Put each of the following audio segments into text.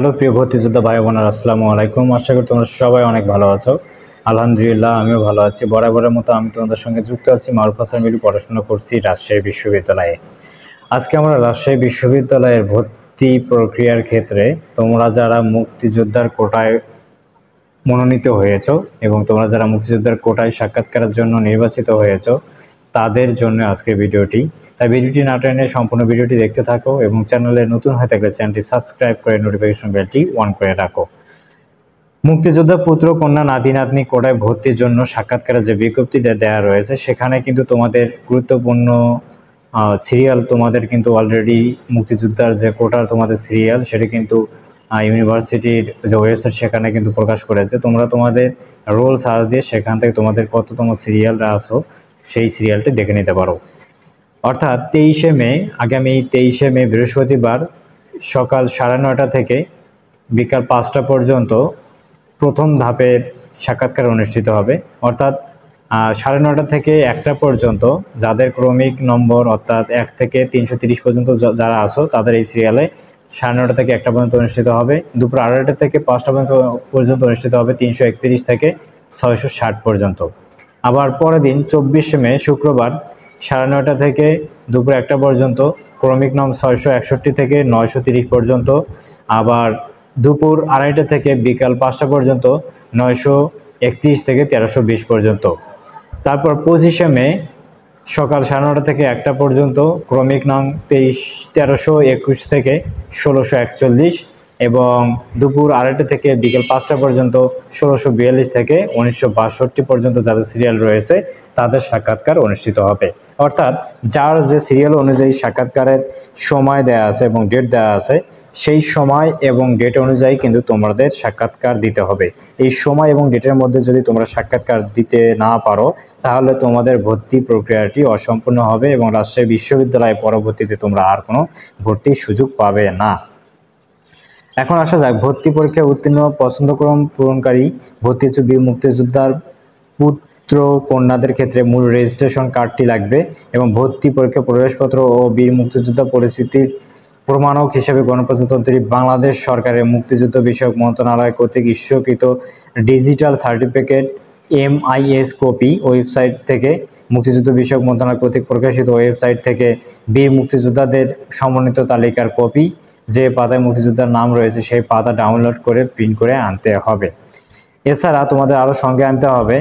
Hello প্রিয় ভর্তিযোদ্ধা ভাই বোনেরা, আসসালামু আলাইকুম। আশা করি তোমরা সবাই অনেক ভালো আছো। আলহামদুলিল্লাহ, আমিও ভালো আছি। বরাবরের মতো আমি তোমাদের সঙ্গে যুক্ত আছি। মারুফ হাসান মিলু, পড়াশোনা করছি রাজশাহী বিশ্ববিদ্যালয়ে। আজকে আমরা রাজশাহী বিশ্ববিদ্যালয়ের ভর্তি প্রক্রিয়ার ক্ষেত্রে তোমরা যারা মুক্তিযোদ্ধার কোটায় মনোনীত হয়েছো এবং তোমরা যারা মুক্তিযোদ্ধার কোটায় সাক্ষাৎকারের জন্য নির্বাচিত হয়েছো তাদের জন্য আজকে ভিডিওটি। তাই ভিডিওটি না টেনে সম্পূর্ণ ভিডিওটি দেখতে থাকো এবং চ্যানেলে নতুন হয়ে থাকলে চ্যানেলটি সাবস্ক্রাইব করে নোটিফিকেশন বেলটি অন করে রাখো। মুক্তিযোদ্ধা পুত্র কন্যা নাতি নাতনি কোটায় ভর্তির জন্য সাক্ষাৎকারের যে বিজ্ঞপ্তিটা দেওয়া রয়েছে সেখানে কিন্তু তোমাদের গুরুত্বপূর্ণ সিরিয়াল তোমাদের কিন্তু অলরেডি মুক্তিযোদ্ধার যে কোটার তোমাদের সিরিয়াল সেটা কিন্তু ইউনিভার্সিটির যে ওয়েবসাইট সেখানে কিন্তু প্রকাশ করেছে। তোমরা তোমাদের রোল সার্চ দিয়ে সেখান থেকে তোমাদের কততম সিরিয়ালটা আসো সেই সিরিয়ালটি দেখে নিতে পারো। অর্থাৎ 23শে মে, আগামী 23শে মে বৃহস্পতিবার সকাল 9:30 থেকে বিকাল 5টা পর্যন্ত প্রথম ধাপের সাক্ষাৎকার অনুষ্ঠিত হবে। অর্থাৎ 9:30 থেকে 1টা পর্যন্ত যাদের ক্রমিক নম্বর অর্থাৎ 1 থেকে 330 পর্যন্ত যারা আসো তাদের এই সিরিয়ালে 9:30 থেকে 1টা পর্যন্ত অনুষ্ঠিত হবে। দুপুর 2:30 থেকে 5টা পর্যন্ত অনুষ্ঠিত হবে 331 থেকে 660 পর্যন্ত। আবার পরের দিন 24শে মে শুক্রবার 9:30 থেকে দুপুর 1টা পর্যন্ত ক্রমিক নং 661 থেকে 930 পর্যন্ত। আবার দুপুর 2:30 থেকে বিকাল 5টা পর্যন্ত 931 থেকে 1320 পর্যন্ত। তারপর 25শে মে সকাল 9:30 থেকে 1টা পর্যন্ত ক্রমিক নং 1321 থেকে 1641 এবং দুপুর 2:30 থেকে বিকেল 5টা পর্যন্ত 1642 থেকে 1962 পর্যন্ত যাদের সিরিয়াল রয়েছে তাদের সাক্ষাৎকার অনুষ্ঠিত হবে। অর্থাৎ যার যে সিরিয়াল অনুযায়ী সাক্ষাৎকারের সময় দেওয়া আছে এবং ডেট দেওয়া আছে সেই সময় এবং ডেট অনুযায়ী কিন্তু তোমাদের সাক্ষাৎকার দিতে হবে। এই সময় এবং ডেটের মধ্যে যদি তোমরা সাক্ষাৎকার দিতে না পারো তাহলে তোমাদের ভর্তি প্রক্রিয়াটি অসম্পূর্ণ হবে এবং রাজশাহী বিশ্ববিদ্যালয়ে পরবর্তীতে তোমরা আর কোনো ভর্তির সুযোগ পাবে না। এখন আসা যাক ভর্তি পরীক্ষায় উত্তীর্ণ পছন্দক্রম পূরণকারী ভর্তি বীর মুক্তিযোদ্ধার পুত্র কন্যাদের ক্ষেত্রে মূল রেজিস্ট্রেশন কার্ডটি লাগবে এবং ভর্তি পরীক্ষা প্রবেশপত্র ও বীর মুক্তিযোদ্ধা পরিস্থিতির প্রমাণক হিসেবে গণপ্রজাতন্ত্রী বাংলাদেশ সরকারের মুক্তিযুদ্ধ বিষয়ক মন্ত্রণালয় কর্তৃক ইস্যুকৃত digital certificate MIS copy website থেকে, মুক্তিযুদ্ধ বিষয়ক মন্ত্রণালয় কর্তৃক প্রকাশিত ওয়েবসাইট থেকে বীর মুক্তিযোদ্ধাদের সমন্বিত তালিকার কপি, যে পাতায় মুক্তিযোদ্ধার নাম রয়েছে সেই পাতা ডাউনলোড করে প্রিন্ট করে আনতে হবে। এছাড়া তোমাদের আরও সঙ্গে আনতে হবে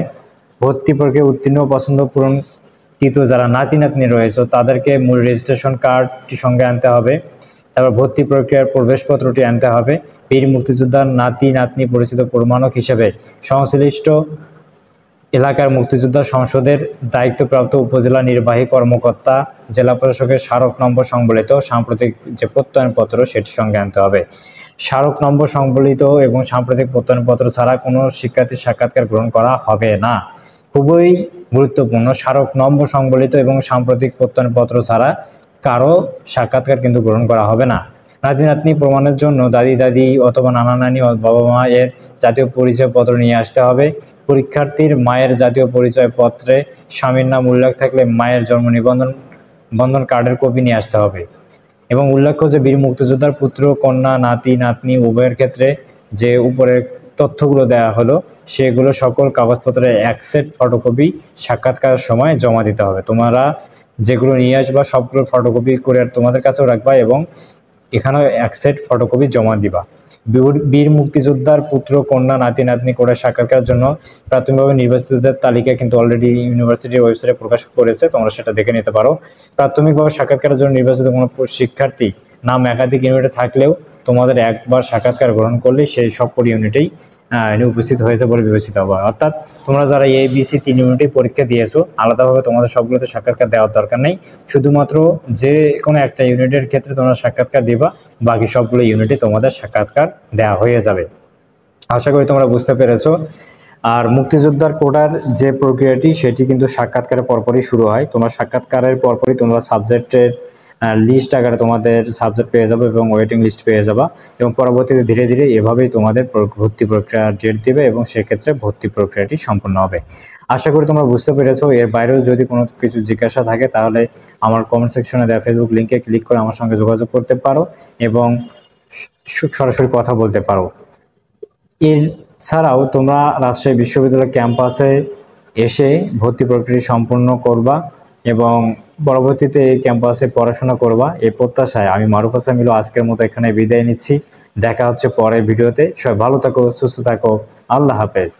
ভর্তি পরীক্ষায় উত্তীর্ণ পছন্দ পূরণকৃত যারা নাতি নাতনি রয়েছে তাদেরকে মূল রেজিস্ট্রেশন কার্ডটি সঙ্গে আনতে হবে। তারপর ভর্তি প্রক্রিয়ার প্রবেশপত্রটি আনতে হবে। বীর মুক্তিযোদ্ধার নাতি নাতনি পরিচিত প্রমাণক হিসেবে সংশ্লিষ্ট এলাকার মুক্তিযোদ্ধা সংসদের দায়িত্বপ্রাপ্ত উপজেলা নির্বাহী কর্মকর্তা, জেলা প্রশাসকের স্মারক নম্বর সংবলিত সাম্প্রতিক যে প্রত্যয়নপত্র সেটি সঙ্গে আনতে হবে। স্মারক নম্বর সংবলিত এবং সাম্প্রতিক প্রত্যয়নপত্র ছাড়া কোনো শিক্ষার্থীর সাক্ষাৎকার গ্রহণ করা হবে না। খুবই গুরুত্বপূর্ণ, স্মারক নম্বর সংবলিত এবং সাম্প্রতিক প্রত্যয়নপত্র ছাড়া কারো সাক্ষাৎকার কিন্তু গ্রহণ করা হবে না। নাতি নাতনি প্রমাণের জন্য দাদি অথবা নানা নানি ও বাবা মা এর জাতীয় পরিচয়পত্র নিয়ে আসতে হবে। পরীক্ষার্থীর মায়ের জাতীয় পরিচয়পত্রে স্বামীর নাম উল্লেখ থাকলে মায়ের জন্ম নিবন্ধন কার্ডের কপি নিয়ে আসতে হবে। এবং উল্লেখ্য যে বীর মুক্তিযোদ্ধার পুত্র কন্যা নাতি নাতনি উভয়ের ক্ষেত্রে যে উপরের তথ্যগুলো দেওয়া হলো সেগুলো সকল কাগজপত্রের এক সেট ফটোকপি সাক্ষাৎকারের সময় জমা দিতে হবে। তোমরা যেগুলো নিয়ে আসবা সবগুলো ফটোকপি করে তোমাদের কাছেও রাখবা এবং এখানেও এক সেট ফটোকপি জমা দিবা। বীর মুক্তিযোদ্ধার পুত্র কন্যা নাতি নাতনি কোটায় সাক্ষাৎকারের জন্য প্রাথমিকভাবে নির্বাচিতদের তালিকা কিন্তু অলরেডি ইউনিভার্সিটির ওয়েবসাইটে প্রকাশ করেছে, তোমরা সেটা দেখে নিতে পারো। প্রাথমিকভাবে সাক্ষাৎকারের জন্য নির্বাচিত কোনো শিক্ষার্থী নাম একাধিক ইউনিটে থাকলেও তোমাদের একবার সাক্ষাৎকার গ্রহণ করলে সেই সবকটি ইউনিটেই উপস্থিত হয়েছে বলে বিবেচিত হবে। অর্থাৎ তোমরা যারা ABC 3 ইউনিটে পরীক্ষা দিয়েছো আলাদাভাবে তোমাদের সবগুলোতে সাক্ষাৎকার দেওয়ার দরকার নেই, শুধুমাত্র যে কোনো একটা ইউনিটের ক্ষেত্রে তোমরা সাক্ষাৎকার দিবা, বাকি সবগুলো ইউনিটে তোমাদের সাক্ষাৎকার দেওয়া হয়ে যাবে। আশা করি তোমরা বুঝতে পেরেছো। আর মুক্তিযোদ্ধার কোটার যে প্রক্রিয়াটি সেটি কিন্তু সাক্ষাৎকারের পরপরই শুরু হয়। তোমরা সাক্ষাৎকারের পরপরই তোমরা সাবজেক্টের লিস্ট আকারে তোমাদের সাবজেক্ট পেয়ে যাবে এবং ওয়েটিং লিস্ট পেয়ে যাবা এবং পরবর্তীতে ধীরে ধীরে এভাবেই তোমাদের ভর্তি প্রক্রিয়া ডেট দেবে এবং সেক্ষেত্রে ভর্তি প্রক্রিয়াটি সম্পূর্ণ হবে। আশা করি তোমরা বুঝতে পেরেছো। এর বাইরেও যদি কোনো কিছু জিজ্ঞাসা থাকে তাহলে আমার কমেন্ট সেকশনে দেওয়া ফেসবুক লিঙ্কে ক্লিক করে আমার সঙ্গে যোগাযোগ করতে পারো এবং সরাসরি কথা বলতে পারো। এছাড়াও তোমরা রাজশাহী বিশ্ববিদ্যালয় ক্যাম্পাসে এসে ভর্তি প্রক্রিয়া সম্পূর্ণ করবা এবং পরবর্তীতে এই ক্যাম্পাসে পড়াশোনা করবা, এই প্রত্যাশায় আমি মারুফ হাসান মিলু আজকের মতো এখানে বিদায় নিচ্ছি। দেখা হচ্ছে পরের ভিডিওতে। সবাই ভালো থাকো, সুস্থ থাকো, আল্লাহ হাফেজ।